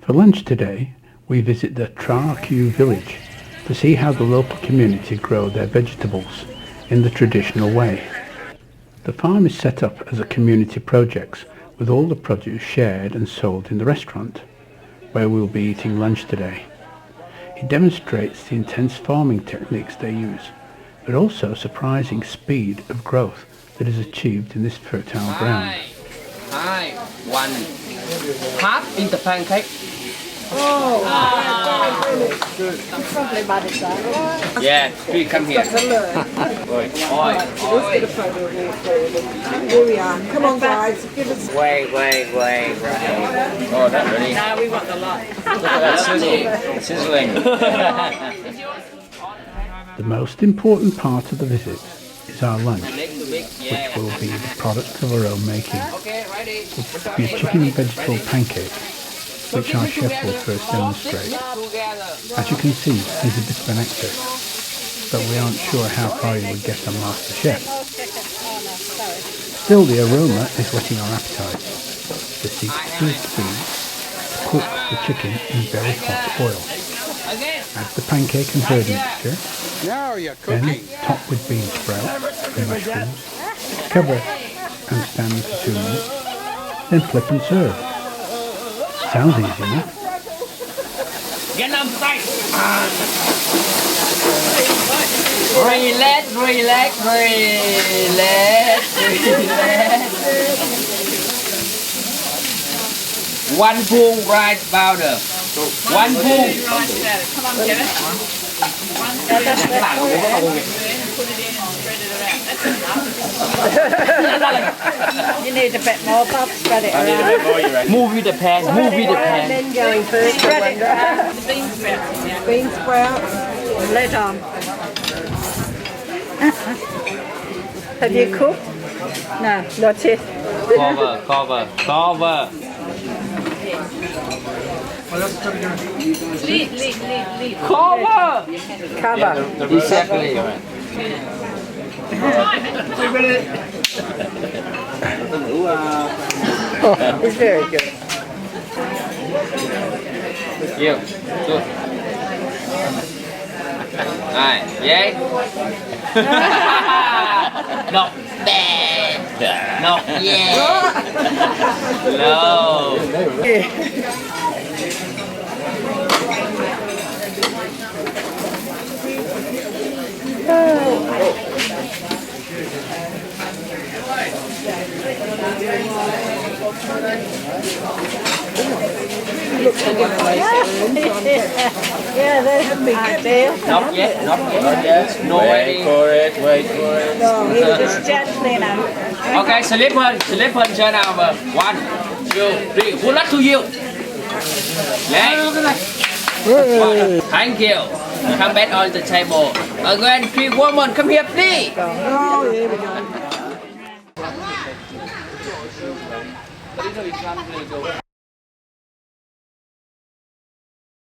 For lunch today, we visit the Tra Q village to see how the local community grow their vegetables in the traditional way. The farm is set up as a community project with all the produce shared and sold in the restaurant, where we will be eating lunch today. It demonstrates the intense farming techniques they use, but also surprising speed of growth that is achieved in this fertile ground. Hi, one half in the pancake. Oh, probably about it that. Yeah, please come here. Let's get a photo of you. Here we are. Come on, guys. Give us. Wait. Oh, that really. No, we want the lot. Look at that sizzling. The most important part of the visit is our lunch, which will be the product of our own making. Okay, ready. It will be a chicken and vegetable pancake, which our chef will first demonstrate. As you can see, he's a bit of an actor, but we aren't sure how far he would get on MasterChef. Still, the aroma is whetting our appetites. The secret proves to be to cook the chicken in very hot oil. Add the pancake and herb mixture, then top with bean sprouts and mushrooms, cover and stand for 2 minutes, then flip and serve. Sounds easy enough. Get on site. Relax. One spoon rice powder. One spoon. Come on, get it. Put it in and spread it around. That's enough. You need a bit more, Bob. Spread it around. Move with the pan. Men going first. Spread it around. The bean sprouts. Yeah. Bean sprouts. Lid on. Have you cooked? No, not yet. Cover. Lead. Cover. Exactly. It's very good. Yeah. Good. Alright, yay. Not bad. Not yet. No. Yeah, there's a big deal. Not yet. No way. Wait for it. No, just gently now. Okay, slip hơn chơi nào mà. 1, 2, 3. Good luck to you. Yeah. Thank you. Come back on the table. Again, 3 women, come here, please. Oh, here we go.